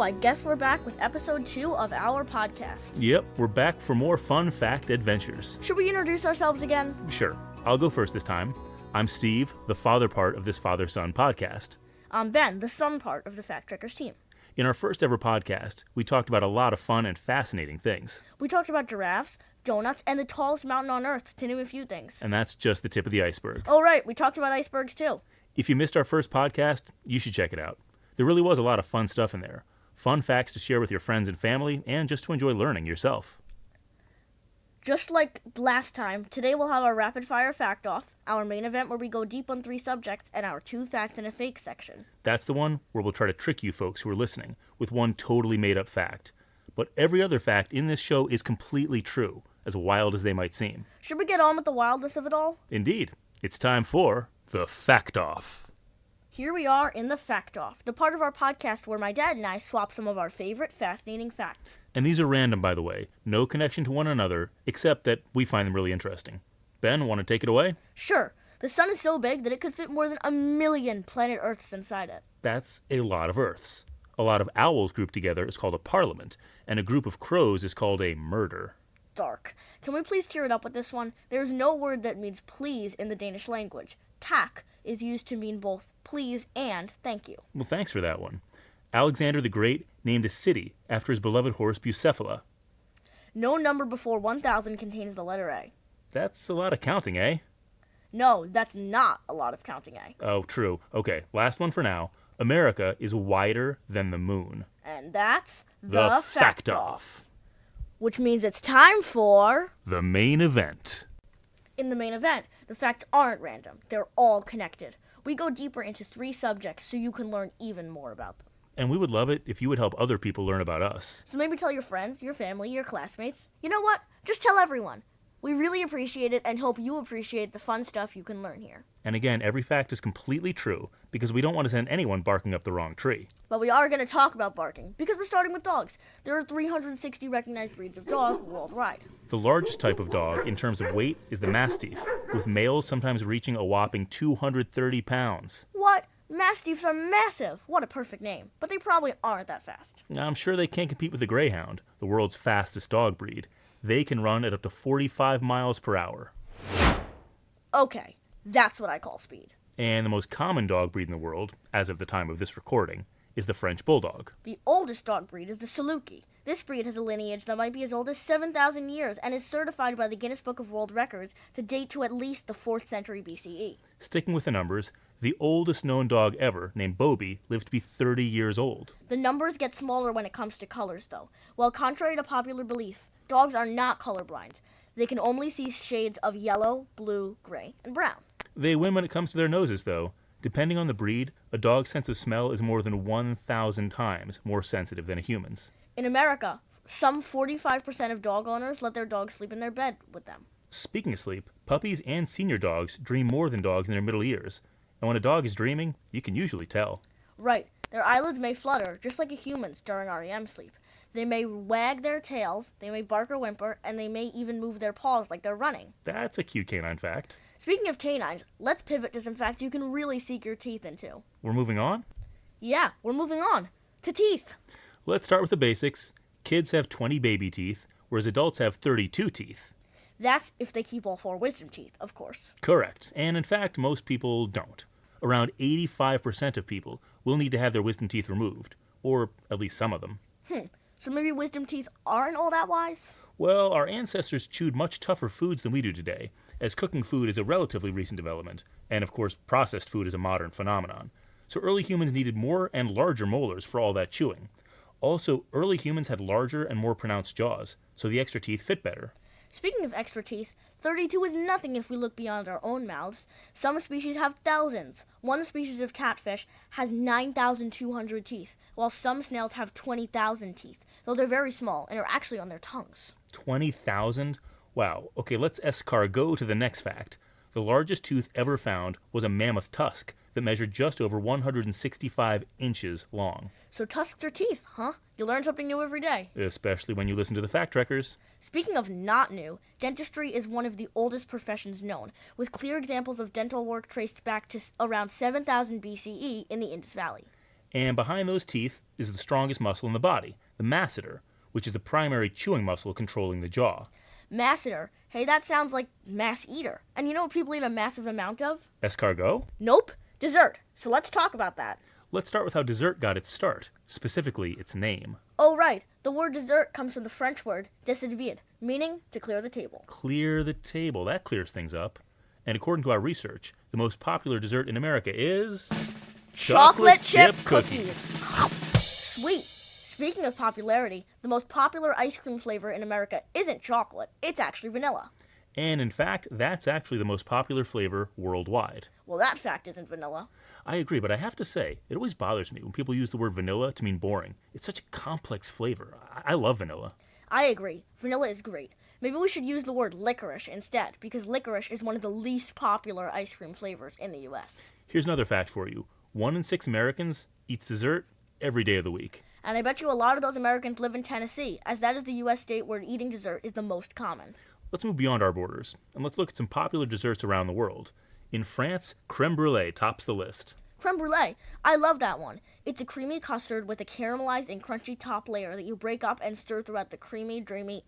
I guess we're back with episode 2 of our podcast. Yep, we're back for more fun fact adventures. Should we introduce ourselves again? Sure, I'll go first this time. I'm Steve, the father part of this father-son podcast. I'm Ben, the son part of the Fact Trekkers team. In our first ever podcast, we talked about a lot of fun and fascinating things. We talked about giraffes, donuts, and the tallest mountain on Earth, to name a few things. And that's just the tip of the iceberg. Oh right, we talked about icebergs too. If you missed our first podcast, you should check it out. There really was a lot of fun stuff in there. Fun facts to share with your friends and family, and just to enjoy learning yourself. Just like last time, today we'll have our rapid-fire fact-off, our main event where we go deep on 3 subjects, and our 2 facts and a fake section. That's the one where we'll try to trick you folks who are listening with one totally made-up fact. But every other fact in this show is completely true, as wild as they might seem. Should we get on with the wildness of it all? Indeed. It's time for the Fact-Off. Here we are in the Fact-Off, the part of our podcast where my dad and I swap some of our favorite fascinating facts. And these are random, by the way. No connection to one another, except that we find them really interesting. Ben, want to take it away? Sure. The sun is so big that it could fit more than 1 million planet Earths inside it. That's a lot of Earths. A lot of owls grouped together is called a parliament, and a group of crows is called a murder. Dark. Can we please tear it up with this one? There is no word that means please in the Danish language. Tak is used to mean both please and thank you. Well, thanks for that one. Alexander the Great named a city after his beloved horse Bucephala. No number before 1,000 contains the letter A. That's a lot of counting, eh? No, that's not a lot of counting A. Oh, true. Okay, last one for now. America is wider than the moon. And that's the Fact-Off. Which means it's time for The main event. In the main event, the facts aren't random. They're all connected. We go deeper into 3 subjects so you can learn even more about them. And we would love it if you would help other people learn about us. So maybe tell your friends, your family, your classmates. You know what? Just tell everyone. We really appreciate it and hope you appreciate the fun stuff you can learn here. And again, every fact is completely true because we don't want to send anyone barking up the wrong tree. But we are going to talk about barking because we're starting with dogs. There are 360 recognized breeds of dog worldwide. The largest type of dog in terms of weight is the Mastiff, with males sometimes reaching a whopping 230 pounds. What? Mastiffs are massive. What a perfect name. But they probably aren't that fast. I'm sure they can't compete with the Greyhound, the world's fastest dog breed. They can run at up to 45 miles per hour. Okay, that's what I call speed. And the most common dog breed in the world, as of the time of this recording, is the French Bulldog. The oldest dog breed is the Saluki. This breed has a lineage that might be as old as 7,000 years and is certified by the Guinness Book of World Records to date to at least the 4th century BCE. Sticking with the numbers, the oldest known dog ever, named Bobby, lived to be 30 years old. The numbers get smaller when it comes to colors, though. While contrary to popular belief, dogs are not colorblind. They can only see shades of yellow, blue, gray, and brown. They win when it comes to their noses, though. Depending on the breed, a dog's sense of smell is more than 1,000 times more sensitive than a human's. In America, some 45% of dog owners let their dogs sleep in their bed with them. Speaking of sleep, puppies and senior dogs dream more than dogs in their middle years. And when a dog is dreaming, you can usually tell. Right. Their eyelids may flutter, just like a human's during REM sleep. They may wag their tails, they may bark or whimper, and they may even move their paws like they're running. That's a cute canine fact. Speaking of canines, let's pivot to some facts you can really sink your teeth into. We're moving on? Yeah, we're moving on. To teeth. Let's start with the basics. Kids have 20 baby teeth, whereas adults have 32 teeth. That's if they keep all 4 wisdom teeth, of course. Correct. And in fact, most people don't. Around 85% of people will need to have their wisdom teeth removed, or at least some of them. So maybe wisdom teeth aren't all that wise? Well, our ancestors chewed much tougher foods than we do today, as cooking food is a relatively recent development, and of course processed food is a modern phenomenon. So early humans needed more and larger molars for all that chewing. Also, early humans had larger and more pronounced jaws, so the extra teeth fit better. Speaking of extra teeth, 32 is nothing if we look beyond our own mouths. Some species have thousands. One species of catfish has 9,200 teeth, while some snails have 20,000 teeth, though they're very small and are actually on their tongues. 20,000? Wow. Okay, let's escargot to the next fact. The largest tooth ever found was a mammoth tusk that measured just over 165 inches long. So tusks are teeth, huh? You learn something new every day. Especially when you listen to the Fact Trekkers. Speaking of not new, dentistry is one of the oldest professions known, with clear examples of dental work traced back to around 7000 BCE in the Indus Valley. And behind those teeth is the strongest muscle in the body, the masseter, which is the primary chewing muscle controlling the jaw. Masseter. Hey, that sounds like mass eater. And you know what people eat a massive amount of? Escargot? Nope. Dessert. So let's talk about that. Let's start with how dessert got its start, specifically its name. Oh, right. The word dessert comes from the French word desservir, meaning to clear the table. Clear the table. That clears things up. And according to our research, the most popular dessert in America is... Chocolate chip cookies. Sweet. Speaking of popularity, the most popular ice cream flavor in America isn't chocolate. It's actually vanilla. And in fact, that's actually the most popular flavor worldwide. Well, that fact isn't vanilla. I agree, but I have to say, it always bothers me when people use the word vanilla to mean boring. It's such a complex flavor. I love vanilla. I agree. Vanilla is great. Maybe we should use the word licorice instead, because licorice is one of the least popular ice cream flavors in the U.S. Here's another fact for you. 1 in 6 Americans eats dessert every day of the week. And I bet you a lot of those Americans live in Tennessee, as that is the U.S. state where eating dessert is the most common. Let's move beyond our borders, and let's look at some popular desserts around the world. In France, creme brulee tops the list. Creme brulee. I love that one. It's a creamy custard with a caramelized and crunchy top layer that you break up and stir throughout the creamy, dreamy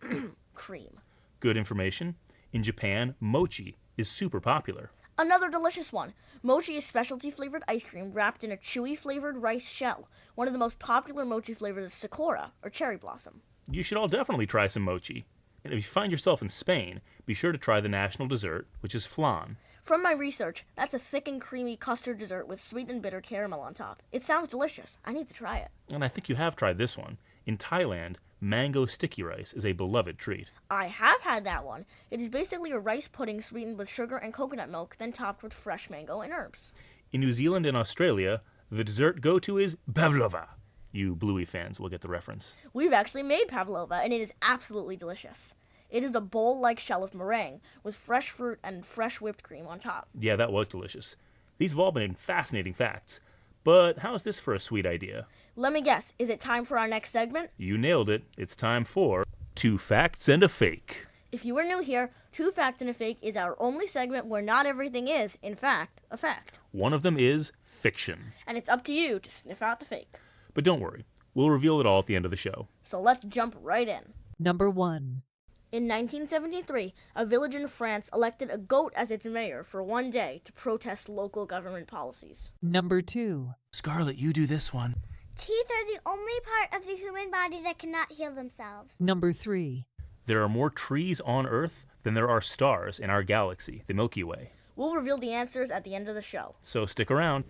cream. Good information. In Japan, mochi is super popular. Another delicious one. Mochi is specialty flavored ice cream wrapped in a chewy flavored rice shell. One of the most popular mochi flavors is sakura, or cherry blossom. You should all definitely try some mochi. And if you find yourself in Spain, be sure to try the national dessert, which is flan. From my research, that's a thick and creamy custard dessert with sweet and bitter caramel on top. It sounds delicious. I need to try it. And I think you have tried this one. In Thailand, mango sticky rice is a beloved treat. I have had that one. It is basically a rice pudding sweetened with sugar and coconut milk, then topped with fresh mango and herbs. In New Zealand and Australia, the dessert go-to is pavlova. You Bluey fans will get the reference. We've actually made pavlova, and it is absolutely delicious. It is a bowl-like shell of meringue with fresh fruit and fresh whipped cream on top. Yeah, that was delicious. These have all been fascinating facts. But how's this for a sweet idea? Let me guess, is it time for our next segment? You nailed it. It's time for 2 Facts and a Fake. If you are new here, 2 Facts and a Fake is our only segment where not everything is, in fact, a fact. One of them is fiction. And it's up to you to sniff out the fake. But don't worry, we'll reveal it all at the end of the show. So let's jump right in. Number 1. In 1973, a village in France elected a goat as its mayor for one day to protest local government policies. Number 2. Scarlett, you do this one. Teeth are the only part of the human body that cannot heal themselves. Number 3. There are more trees on Earth than there are stars in our galaxy, the Milky Way. We'll reveal the answers at the end of the show. So stick around.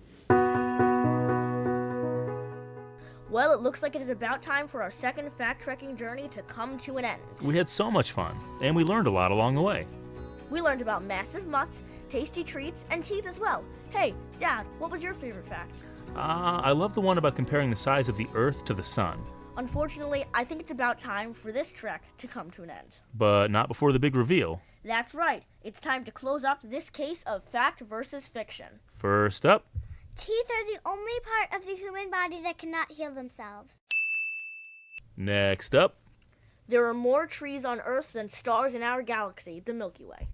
Well, it looks like it is about time for our second fact-trekking journey to come to an end. We had so much fun, and we learned a lot along the way. We learned about massive mutts, tasty treats, and teeth as well. Hey, Dad, what was your favorite fact? I love the one about comparing the size of the Earth to the Sun. Unfortunately, I think it's about time for this trek to come to an end. But not before the big reveal. That's right. It's time to close up this case of fact versus fiction. First up, Teeth are the only part of the human body that cannot heal themselves. next up, There are more trees on Earth than stars in our galaxy, the Milky Way.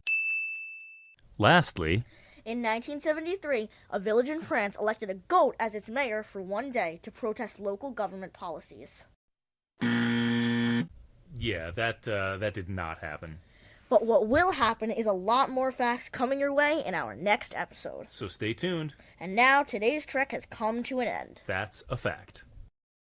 lastly, In 1973, a village in France elected a goat as its mayor for one day to protest local government policies. yeah, that did not happen. But what will happen is a lot more facts coming your way in our next episode. So stay tuned. And now today's trek has come to an end. That's a fact.